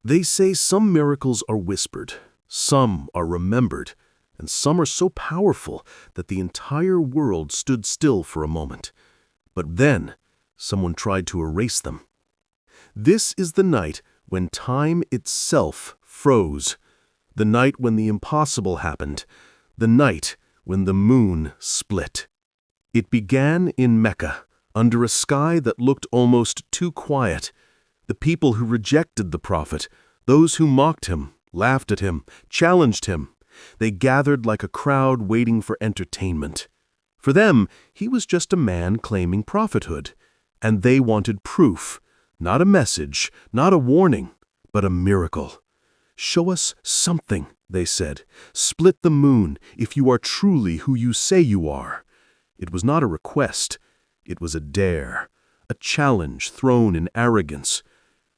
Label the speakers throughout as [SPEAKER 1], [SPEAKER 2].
[SPEAKER 1] They say some miracles are whispered, some are remembered, and some are so powerful that the entire world stood still for a moment. But then, someone tried to erase them. This is the night when time itself froze, the night when the impossible happened, the night when the moon split. It began in Mecca, under a sky that looked almost too quiet. The people who rejected the prophet, those who mocked him, laughed at him, challenged him, they gathered like a crowd waiting for entertainment. For them, he was just a man claiming prophethood, and they wanted proof, not a message, not a warning, but a miracle. "Show us something," they said. "Split the moon if you are truly who you say you are." It was not a request. It was a dare, a challenge thrown in arrogance.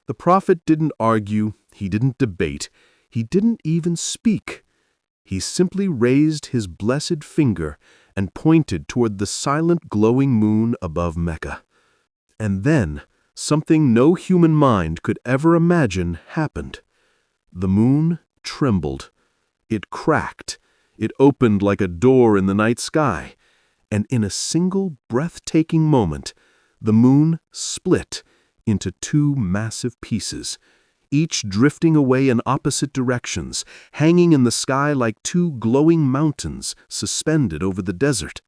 [SPEAKER 1] The prophet didn't argue, he didn't debate, he didn't even speak. He simply raised his blessed finger and pointed toward the silent glowing moon above Mecca. And then, something no human mind could ever imagine happened. The moon trembled. It cracked. It opened like a door in the night sky. And in a single breathtaking moment, the moon split into two massive pieces, each drifting away in opposite directions, hanging in the sky like two glowing mountains suspended over the desert.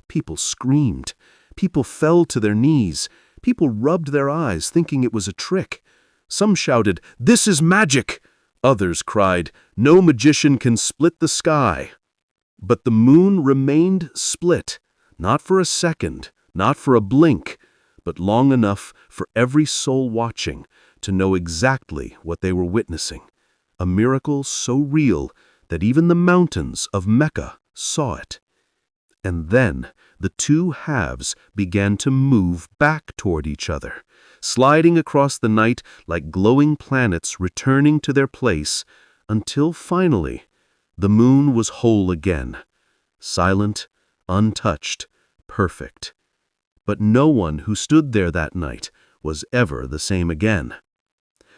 [SPEAKER 1] People screamed. People fell to their knees. People rubbed their eyes, thinking it was a trick. Some shouted, "This is magic!" Others cried, "No magician can split the sky." But the moon remained split, not for a second, not for a blink, but long enough for every soul watching to know exactly what they were witnessing, a miracle so real that even the mountains of Mecca saw it. And then the two halves began to move back toward each other, sliding across the night like glowing planets returning to their place, until finally the moon was whole again, silent, untouched, perfect. But no one who stood there that night was ever the same again.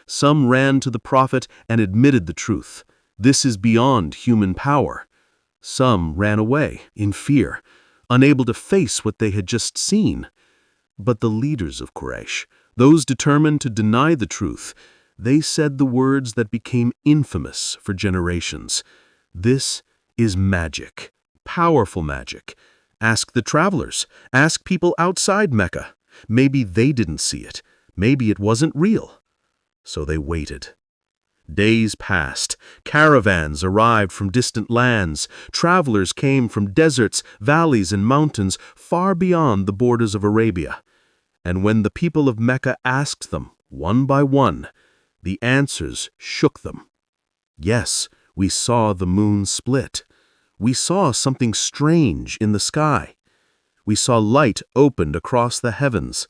[SPEAKER 1] Some ran to the prophet and admitted the truth. This is beyond human power. Some ran away in fear, unable to face what they had just seen. But the leaders of Quraysh, those determined to deny the truth, they said the words that became infamous for generations. "This is magic, powerful magic. Ask the travelers, ask people outside Mecca. Maybe they didn't see it. Maybe it wasn't real." So they waited. Days passed. Caravans arrived from distant lands. Travelers came from deserts, valleys, and mountains far beyond the borders of Arabia. And when the people of Mecca asked them, one by one, the answers shook them. "Yes, we saw the moon split. We saw something strange in the sky. We saw light opened across the heavens.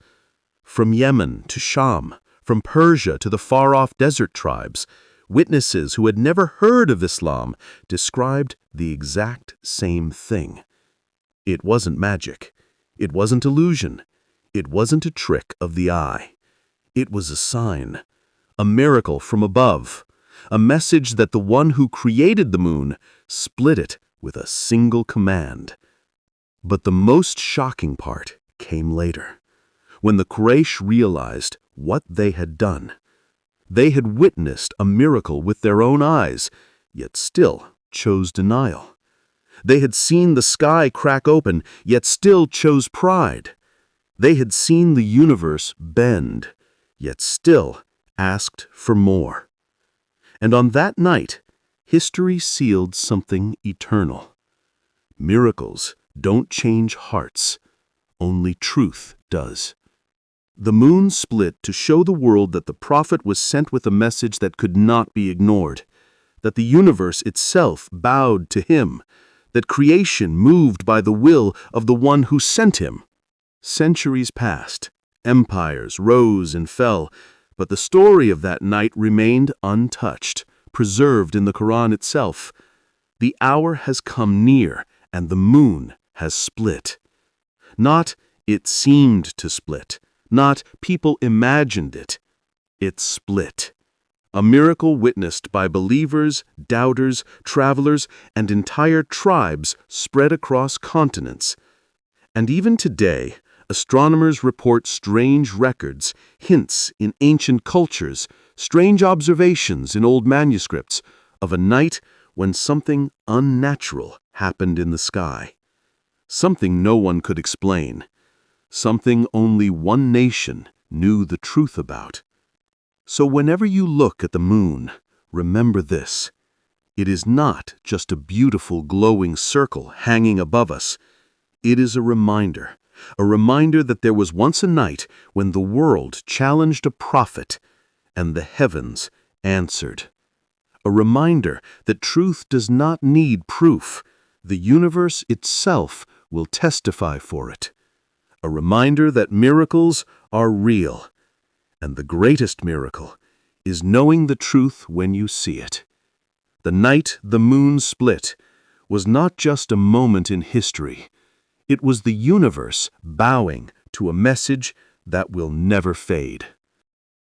[SPEAKER 1] From Yemen to Sham, from Persia to the far-off desert tribes, witnesses who had never heard of Islam described the exact same thing. It wasn't magic. It wasn't illusion. It wasn't a trick of the eye. It was a sign, a miracle from above, a message that the one who created the moon split it with a single command. But the most shocking part came later, when the Quraysh realized what they had done. They had witnessed a miracle with their own eyes, yet still chose denial. They had seen the sky crack open, yet still chose pride. They had seen the universe bend, yet still asked for more. And on that night, history sealed something eternal. Miracles don't change hearts, only truth does. The moon split to show the world that the prophet was sent with a message that could not be ignored, that the universe itself bowed to him, that creation moved by the will of the one who sent him. Centuries passed, empires rose and fell, but the story of that night remained untouched, preserved in the Quran itself. The hour has come near, and the moon has split. Not, "It seemed to split," not, "People imagined it." It split. A miracle witnessed by believers, doubters, travelers, and entire tribes spread across continents. And even today, astronomers report strange records, hints in ancient cultures, strange observations in old manuscripts of a night when something unnatural happened in the sky. Something no one could explain. Something only one nation knew the truth about. So whenever you look at the moon, remember this. It is not just a beautiful glowing circle hanging above us. It is a reminder that there was once a night when the world challenged a prophet and the heavens answered. A reminder that truth does not need proof. The universe itself will testify for it. A reminder that miracles are real. And the greatest miracle is knowing the truth when you see it. The night the moon split was not just a moment in history. It was the universe bowing to a message that will never fade.